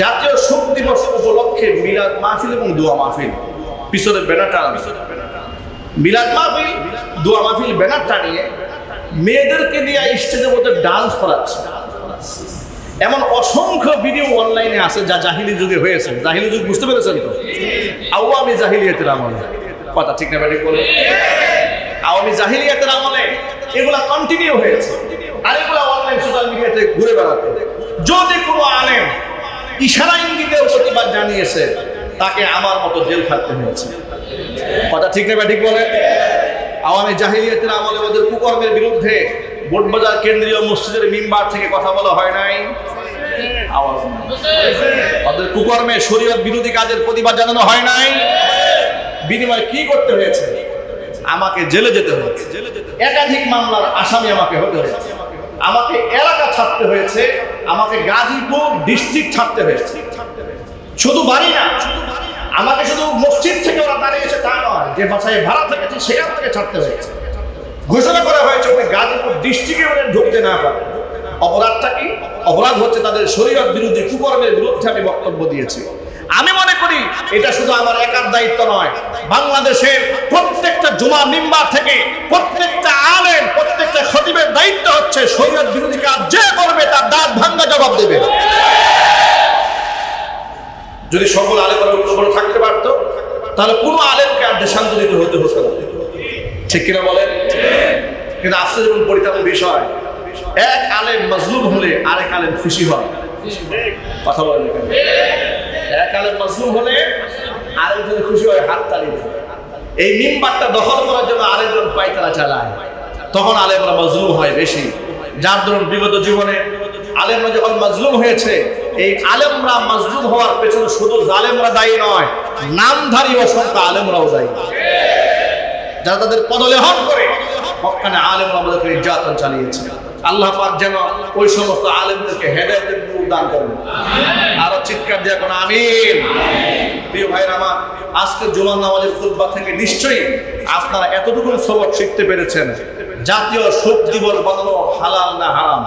জাতীয় শোক দিবস উপলক্ষে মিলাদ মাহফিল এবং দোয়া মাহফিল, পিছনের ব্যানারটা মিলাদ মাহফিল দোয়া মাহফিল ব্যানার টানিয়ে মেয়েদেরকে দিয়ে স্টেজের মধ্যে ডান্স করাচ্ছে। এমন অসংখ্য ভিডিও অনলাইনে আছে যা জাহিলি যুগে হয়েছে। জাহিলি যুগ বুঝতে পেরেছেন তো? আওয়ামী জাহিলিয়াতের আমলে, কথা ঠিক না ঠিক বলে, আওয়ামী জাহিলিয়াতের আমলে এগুলা কন্টিনিউ হয়েছে। আর এগুলা অনলাইন সোশ্যাল মিডিয়াতে ঘুরে বেড়াতে। যদি কোনো আলেম ইশারা ইঙ্গিতের প্রতিবাদ জানিয়েছে, তাকে আমার মতো জেল খাটতে হয়েছে। কথা ঠিক না ঠিক বলে? আওয়ামী জাহিলিয়াতের আমলে ওদের কুকর্মের বিরুদ্ধে বোটবাজার কেন্দ্রীয় মসজিদের মিম্বার থেকে কথা বলা হয় নাই? ওদের কুকর্মে শরীয়ত বিরোধী কাজের প্রতিবাদ জানানো হয় নাই? বিনিময়ে কি করতে হয়েছে? আমাকে জেলে যেতে হয়েছে, একাধিক মামলার আসামি আমাকে হতে হয়েছে, আমাকে এলাকা ছাড়তে হয়েছে, আমাকে গাজীপুর ডিস্ট্রিক্ট ছাড়তে হয়েছে। শুধু বাড়ি না, আমাকে শুধু মসজিদ থেকে ওরা দাঁড়িয়েছে তা নয়, যে বাসায় ভাড়া থেকেছে সেখান থেকে ছাড়তে হয়েছে। ঘোষণা করা হয়েছে ওই গাজীপুর ডিস্ট্রিক্টে ওদের ঢুকতে না পারে। অপরাধটা কি? অপরাধ হচ্ছে তাদের শরীয়ত বিরোধী কুকর্মের বিরুদ্ধে আমি বক্তব্য দিয়েছি। আমি মনে করি এটা শুধু আমার একার দায়িত্ব নয়, বাংলাদেশের প্রত্যেকটা জুমা মিম্বার থেকে প্রত্যেকটা আলেম, প্রত্যেকটা খতিবের দায়িত্ব হচ্ছে শরীয়ত বিরোধী কাজ যে করবে তার দাঁত ভাঙা জবাব দেবে। যদি সকল আলেমরা ঐক্যবদ্ধ থাকতে পারত, তাহলে কোনো আলেমকে আর দেশান্তরিত হতে হতো না। ঠিক কিনা বলেন? কিন্তু আজকে যেমন পরিতাপের বিষয়, এক আলেম মাজলুম হলে আরেক আলেম খুশি হয়। কথা বলেন, এক আলেম মাজলুম হলে আরেকজন খুশি হয়, হাত তালি দেয়। এই মিম্বারটা দখল করার জন্য আরেকজন পায়তারা চালায়, তখন আলেমরা মাজলুম হয় বেশি। যার ধরুন বিগত জীবনে আলেমরা যখন মাজলুম হয়েছে, এই আলেমরা মাজলুম হওয়ার পেছনে শুধু জালেমরা দায়ী নয়, নামধারী অসংখ্য আলেমরাও দায়ী, যারা তাদের পদলেহন করে মক্কানে আলেমরা আমাদেরকে নির্যাতন চালিয়েছে। আল্লাহ পাক যেন ওই সমস্ত আলেমদেরকে হেদায়েতের নূর দান করেন। আরো চিৎকার দিয়ে কোন আমিন। প্রিয় ভাইরা আমার, আজকে জুমার নামাজের খুতবা থেকে নিশ্চয়ই আপনারা এতটুকু সবক শিখতে পেরেছেন, জাতীয় শোক দিবস বানানো হালাল না হারাম।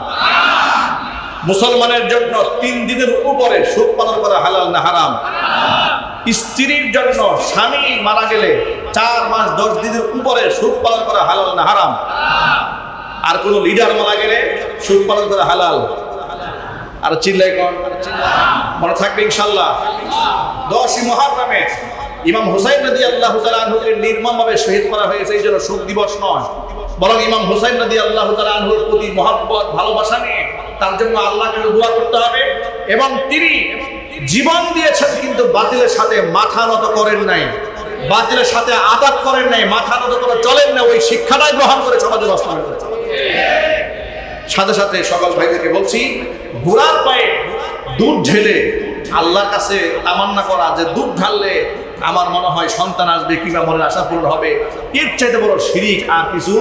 মুসলমানের জন্য 3 দিনের উপরে শোক পালন করা হালাল না হারাম। স্ত্রীর জন্য স্বামী মারা গেলে 4 মাস 10 দিনের উপরে শোক পালন করা হালাল না হারাম। আর কোন লিডার মারা গেলে শোক পালন করা হালাল। আর চিল্লাই কোন মনে থাকবে ইনশাআল্লাহ। 10ই মুহররমে ইমাম হুসাইন রাদিয়াল্লাহু তাআলা আনহুকে নির্মমভাবে শহীদ করা হয়েছে। এই জন্য শোক দিবস নয়, বরং ইমাম হুসাইন রাদিয়াল্লাহু তাআলা আনহুর প্রতি মহব্বত ভালোবাসা নিয়ে তার জন্য আল্লাহকে দোয়া করতে হবে। এবং তিনি জীবন দিয়েছেন, কিন্তু বাতিলের সাথে মাথা নত করেন নাই, বাতিলের সাথে আঘাত করেন নাই, মাথা নত করে চলেন না। ওই শিক্ষাটাই গ্রহণ করে সমাজে বাস্তবায়ন করেছেন। সাথে সাথে সকল ভাইদেরকে বলছি, ঘোড়ার পায়ে দুধ ঢেলে আল্লাহর কাছে তামান্না করা যে দুধ ঢাললে আমার মনে হয় সন্তান আসবে কিংবা মনের আশা পূরণ হবে, এর চাইতে বড় শিরিক আর কিছু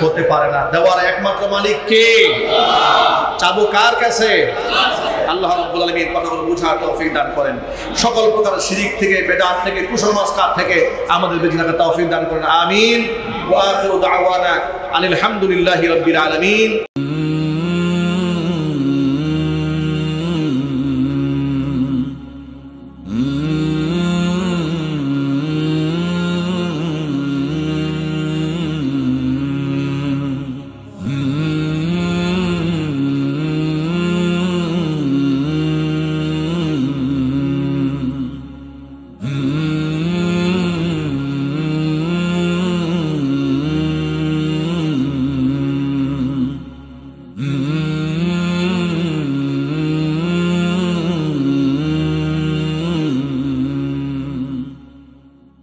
হতে পারে না। দেওয়ার একমাত্র মালিক কে? চাবো কার কাছে? আল্লাহ রাব্বুল আলামিন কথাগুলো বুঝার তৌফিক দান করেন। সকল প্রকার শিরিক থেকে, বেদাত থেকে, কুসংস্কার থেকে আমাদের বেঁচে থাকার তৌফিক দান করেন। আমিন। ওয়া আখিরু দাওয়ানা আনিল হামদুলিল্লাহি রাব্বিল আলামিন।